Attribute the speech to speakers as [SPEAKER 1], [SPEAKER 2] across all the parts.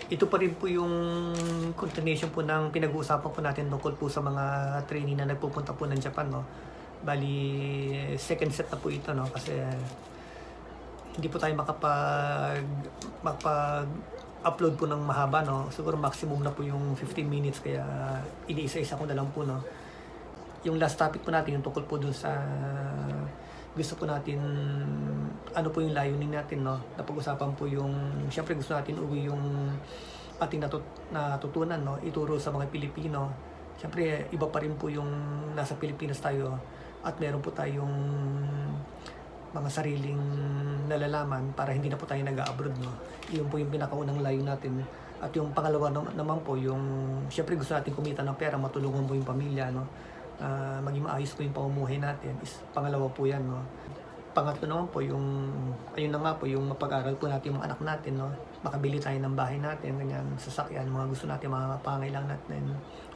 [SPEAKER 1] Ito pa rin po yung continuation po ng pinag-uusapan po natin tungkol po sa mga trainee na nagpupunta po ng Japan, no? Bali, second set na po ito, no? Kasi hindi po tayo makapag-upload po ng mahaba, no? Siguro maximum na po yung 15 minutes, kaya iniisa-isa ko na lang po, no? Yung last topic po natin, yung tungkol po dun sa gusto po natin, ano po yung layunin natin, no? Napag-usapan po yung, syempre gusto natin uwi yung ating natutunan, no? Ituro sa mga Pilipino. Syempre, iba pa rin po yung nasa Pilipinas tayo at meron po tayong mga sariling nalalaman para hindi na po tayo nag-abroad, no? Yun po yung pinakaunang layo natin. At yung pangalawa naman po, yung syempre gusto natin kumita ng pera, matulungan po yung pamilya, no? Maging maayos po yung pamumuhay natin is pangalawa po yan, no? Pangatlo naman po yung ayun na nga po yung mapag-aral po natin yung mga anak natin, no? Makabili tayo ng bahay natin, ganyan, sasakyan, mga gusto natin, mga pangailangan natin,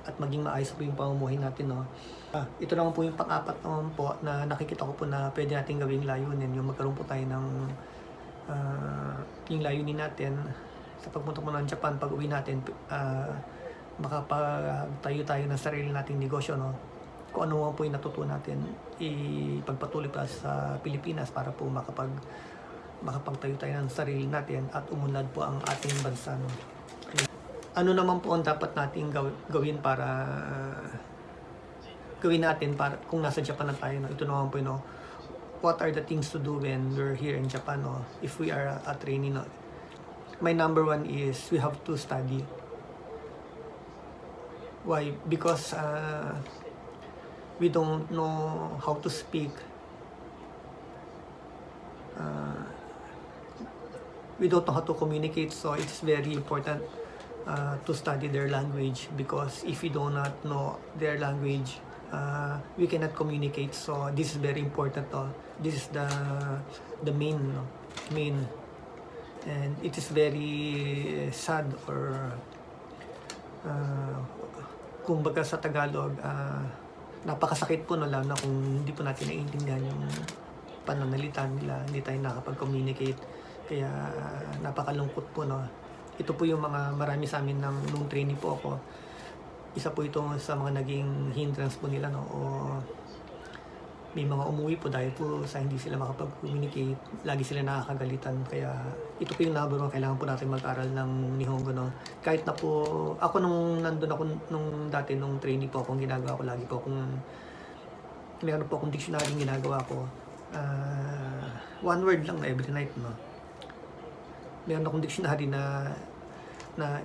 [SPEAKER 1] at maging maayos po yung pamumuhay natin, no? Ito naman po yung pang-apat naman po na nakikita ko po na pwede natin gawing layunin, yung magkaroon po tayo ng yung layunin natin sa pagpunta po ng Japan. Pag uwi natin, makapagtayo tayo ng sarili nating negosyo, no? Kung ano man po yung natutunan natin, ipagpatuloy pa sa Pilipinas para po makapagtayo tayo ng sarili natin at umunlad po ang ating bansa, no? Ano naman po ang dapat nating gawin para gawin natin para kung nasa Japan na tayo, no? Ito naman po, no? What are the things to do when we're here in Japan, no? If we are a trainee, no? My number one is we have to study. Why? Because we don't know how to speak. We don't know how to communicate, so it's very important to study their language, because if we do not know their language, we cannot communicate. So this is very important. This is the main, and it is very sad, or kumbaga sa Tagalog, napakasakit po, no, lalo na kung hindi po natin naiintindihan yung pananalita nila, hindi tayo nakapag-communicate. Kaya napakalungkot po, no. Ito po yung mga marami sa amin nung trainee po ako. Isa po ito sa mga naging hindrance po nila, no, o may mga umuwi po dahil po sa hindi sila makapag-communicate, lagi sila nakakagalitan. Kaya ito po yung number one, kailangan po natin mag-aral ng Nihongo, no. Kahit na po ako nung nandun ako nung dati nung trainee po, akong ginagawa ko lagi po, kung meron po akong dictionary ginagawa ko, one word lang na every night, no. Meron akong dictionary na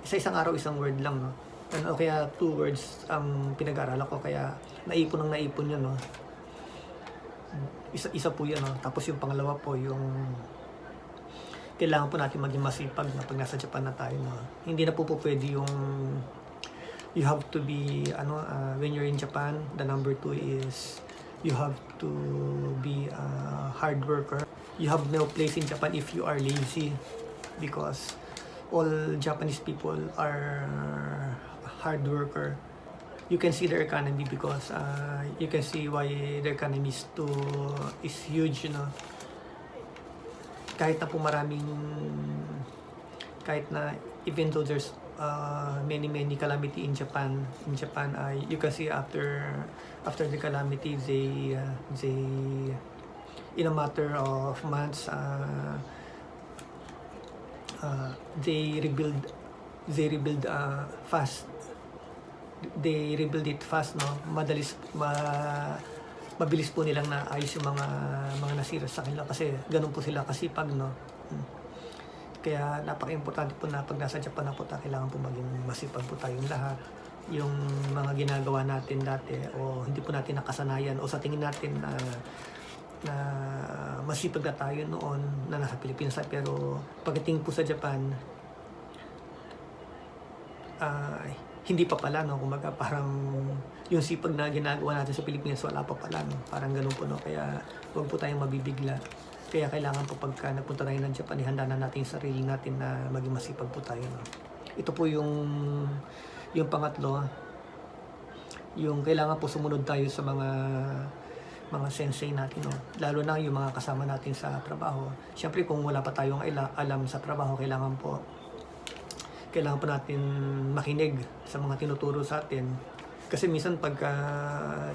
[SPEAKER 1] isa-isang araw isang word lang, no. Ano, kaya 2 words ang pinag-aaralan ko, kaya naipon yun, no. Isa po yan, no? Tapos yung pangalawa po, yung kailangan po natin maging masipag na pag nasa Japan na tayo, no? Hindi na po pwede yung you have to be when you're in Japan, the number 2 is you have to be a hard worker. You have no place in Japan if you are lazy, because all Japanese people are hard worker. You can see their economy, because you can see why their economy is huge, you know. Kahit na po kahit na even though there's many calamity in Japan, you can see after the calamity, they in a matter of months, they rebuild fast. They rebuild it fast, no. Mabilis po nilang naayos yung mga nasira sa kanila, kasi ganun po sila kasipag, no. Kaya napaka-importante po na pag nasa Japan na po tayo, kailangan po maging masipag po tayong lahat. Yung mga ginagawa natin dati, o hindi po natin nakasanayan, o sa tingin natin na masipag na tayo noon na nasa Pilipinas, pero pagdating po sa Japan, hindi pa pala, no. Kumbaga parang yung sipag na ginagawa natin sa Pilipinas, wala pa pala, no. Parang ganun po, no. Kaya huwag po tayong mabibigla. Kaya kailangan po pagka nagpunta tayo ng Japan, ihanda na natin yung sarili natin na maging masipag po tayo, no. Ito po yung pangatlo, yung kailangan po sumunod tayo sa mga sensei natin, no. Lalo na yung mga kasama natin sa trabaho. Siyempre kung wala pa tayong alam sa trabaho, kailangan kailangan po natin makinig sa mga tinuturo sa atin. Kasi minsan pagka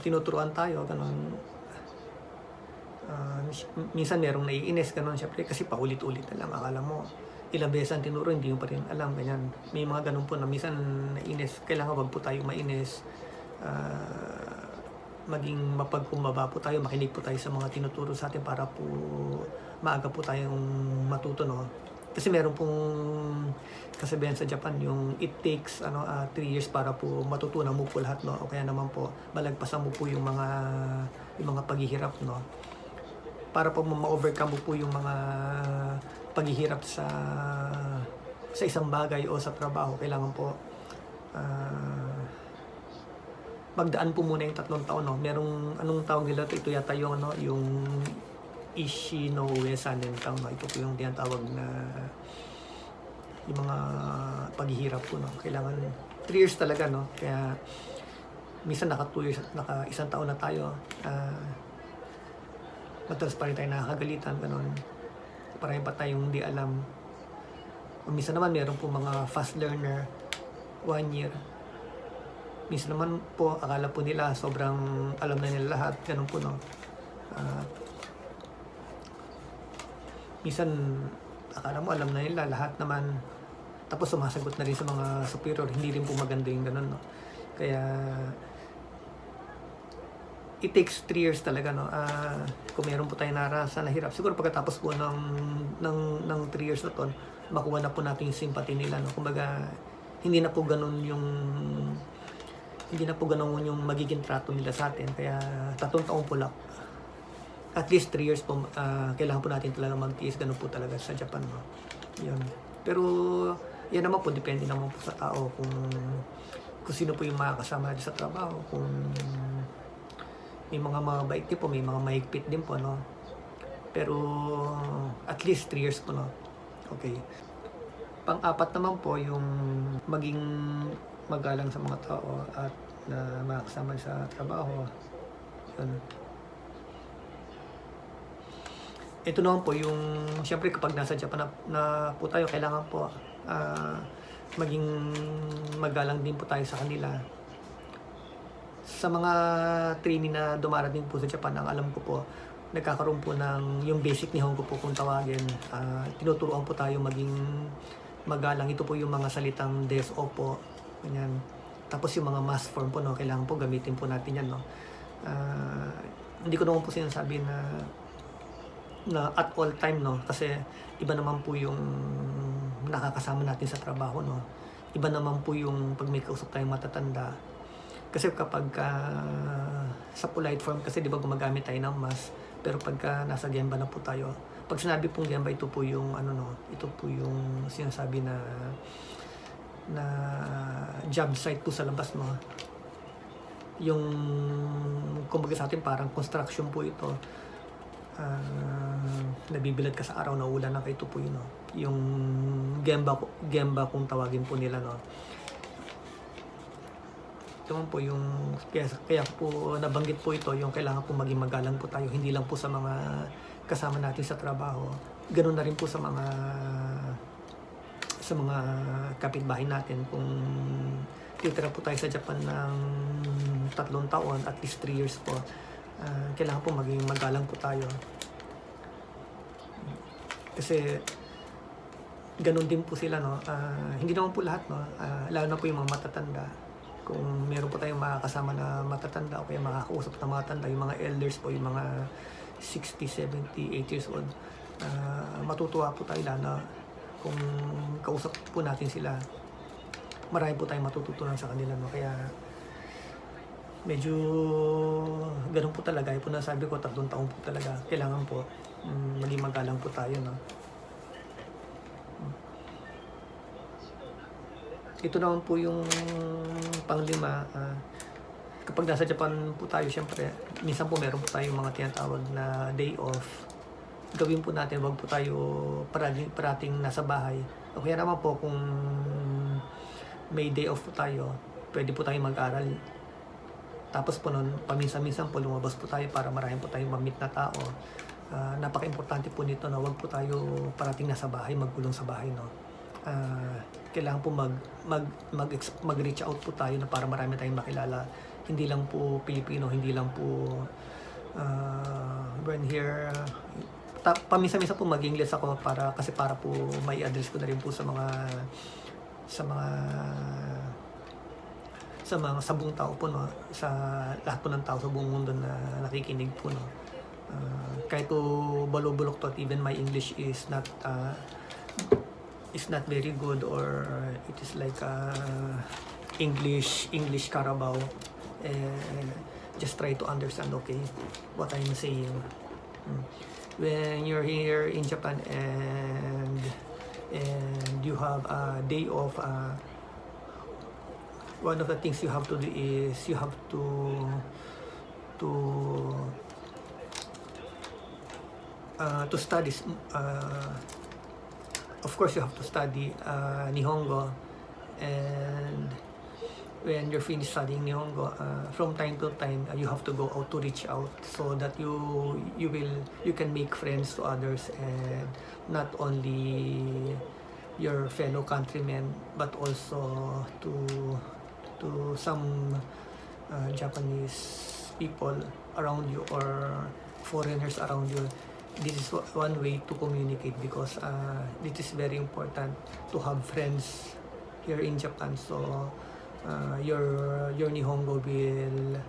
[SPEAKER 1] tinuturuan tayo, ganun, minsan merong naiinis, ganun, syempre, kasi paulit-ulit na lang. Akala mo, ilang beses ang tinuro, hindi mo pa rin alam, ganyan. May mga ganun po na minsan naiinis. Kailangan wag po tayo mainis. Maging mapagkumbaba po tayo, makinig po tayo sa mga tinuturo sa atin para po maaga po tayong matuto, no? Kasi meron pong kasabihan sa Japan, yung it takes 3 years para po matutunan mo po lahat, no? O kaya naman po balagpasan mo po yung mga paghihirap, no? Para po ma-overcome mo po yung mga paghihirap sa isang bagay o sa trabaho, kailangan po magdaan po muna yung 3 taon, no? Merong anong tawag nila ito yata yung yung Ishinoue Sanen-tang, no? Ito po yung tinatawag na yung mga paghihirap po, no? Kailangan 3 years talaga, no? Kaya minsan naka 2 years, naka 1 taon na tayo, madalas pa rin tayo nakakagalitan, ganun. Parang pa tayong hindi alam. O minsan naman meron po mga fast learner, 1 year. Minsan naman po, akala po nila sobrang alam na nila lahat, ganun po, no? Minsan, akala mo alam na nila lahat naman, tapos sumasagot na rin sa mga superior, hindi rin po maganda yung ganun, no? Kaya, it takes 3 years talaga, no? Kung meron po tayo naranasan na hirap, siguro pagkatapos po ng 3 years na to, makuha na po natin yung sympathy nila, no? Kumbaga, hindi na po ganun yung magiging trato nila sa atin. Kaya 3 taon po lang, at least 3 years po, kailangan po natin talaga magtiis. Ganun po talaga sa Japan, no? Yun. Pero yan naman po, depende naman po sa tao kung sino po yung makakasama natin sa trabaho. Kung may mga mabait din po, may mga mahigpit din po, no? Pero at least 3 years po, no? Okay. Pang-apat naman po, yung maging magalang sa mga tao at na makakasama sa trabaho. Yun. Ito naman po yung, siyempre kapag nasa Japan na po tayo, kailangan po maging magalang din po tayo sa kanila. Sa mga trainee na dumarating po sa Japan, ang alam ko po, nagkakaroon po ng yung basic Nihongo po kung tawagin. Tinuturuan po tayo maging magalang. Ito po yung mga salitang des, opo, ganyan. Tapos yung mga mass form po, no, kailangan po gamitin po natin yan, no. Hindi ko naman po sinasabi na at all time, no, kasi iba naman po yung nakakasama natin sa trabaho, no. Iba naman po yung pag may kausap tayong matatanda. Kasi kapag sa polite form, kasi di ba gumagamit tayo ng mas, pero pagka nasa gemba na po tayo, pag sinabi pong gemba, ito po yung ito po yung sinasabi na job site po sa labas, no. Yung kumbaga sa atin parang construction po ito. Nabibilad ka sa araw na ulan na, ito po yun, no. Yung gemba kung tawagin po nila, no. Ito man po yung kaya po nabanggit po ito, yung kailangan po maging magalang po tayo, hindi lang po sa mga kasama natin sa trabaho, ganoon na rin po sa mga kapitbahay natin. Kung titira po tayo sa Japan ng 3 taon, at least 3 years po, kailangan po maging magalang po tayo. Kasi ganun din po sila, no. Hindi naman po lahat, no. Lalo na po yung mga matatanda. Kung meron po tayong makakasama na matatanda o kaya makakausap na matanda, yung mga elders po, yung mga 60, 70, 80 years old, matutuwa po tayo na kung kausap po natin sila. Marami po tayong matututunan sa kanila, no. Kaya medyo ganun po talaga. Yung po nasabi ko, 3 taon po talaga. Kailangan po maging magalang po tayo, no. Ito naman po yung pang-5. Kapag nasa Japan po tayo, syempre, minsan po meron po tayong mga tinatawag na day off. Gawin po natin, wag po tayo parating nasa bahay. O kaya naman po, kung may day off po tayo, pwede po tayong mag-aral. Tapos po nun, paminsan-minsan po lumabas po tayo para marami po tayong ma-meet na tao. Napaka-importante po nito na wag po tayo parating nasa bahay, magkulong sa bahay, no. kailangan po mag-reach out po tayo na para marami tayong makilala. Hindi lang po Pilipino, hindi lang po born here. Paminsan-minsan po mag-English ako kasi para po may address ko na rin po sa buong tao po, no, sa lahat po ng tao sa buong mundo na nakikinig po, no. Kahit po balubulok to, even my English is not very good, or it is like English Carabao. Just try to understand, okay, what I'm saying. When you're here in Japan and you have a day off, one of the things you have to do is you have to study. Of course, you have to study Nihongo, and when you're finished studying Nihongo, from time to time, you have to go out to reach out so that you can make friends to others, and not only your fellow countrymen but also to some Japanese people around you or foreigners around you. This is one way to communicate, because it is very important to have friends here in Japan. So your Nihongo will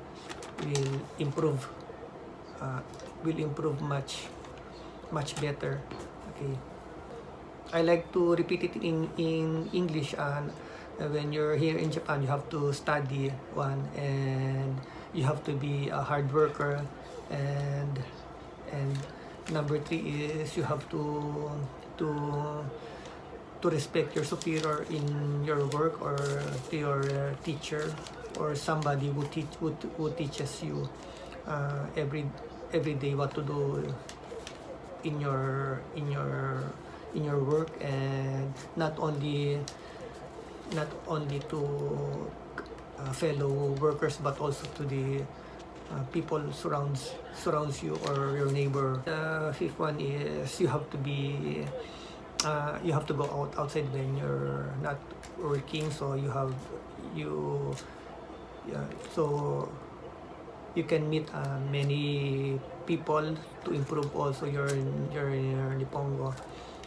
[SPEAKER 1] improve much better. Okay, I like to repeat it in English. When you're here in Japan, you have to study, one, and you have to be a hard worker, and number 3 is you have to respect your superior in your work, or to your teacher, or somebody who teaches you every day what to do in your work, and not only to fellow workers but also to the people surrounds you or your neighbor. The 5th one is you have to go outside when you're not working, so so you can meet many people to improve also your Nihongo.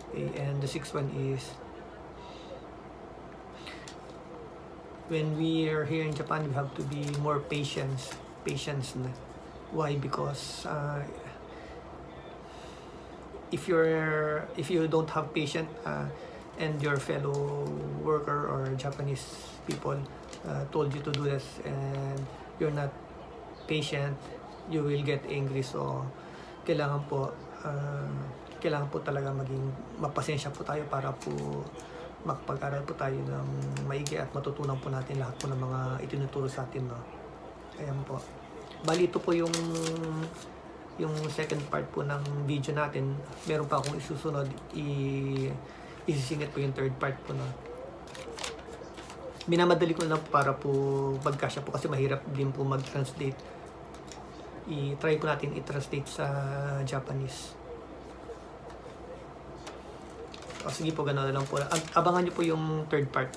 [SPEAKER 1] Okay, and the 6th one is when we are here in Japan, we have to be more patience na. Why? Because if you don't have patience, and your fellow worker or Japanese people told you to do this and you're not patient, you will get angry. So kailangan po talaga maging mapasensya po tayo para po makapag-aral po tayo ng maigi at matutunan po natin lahat po ng mga itinuturo sa atin, no. Ayan po. Bali, ito po yung second part po ng video natin. Meron pa akong isusunod, isisingit po yung third part po, no. Minamadali ko na para po magkasya po kasi mahirap din po mag-translate. I-try po natin i-translate sa Japanese. O sige po, gano'n na lang po. Abangan nyo po yung third part.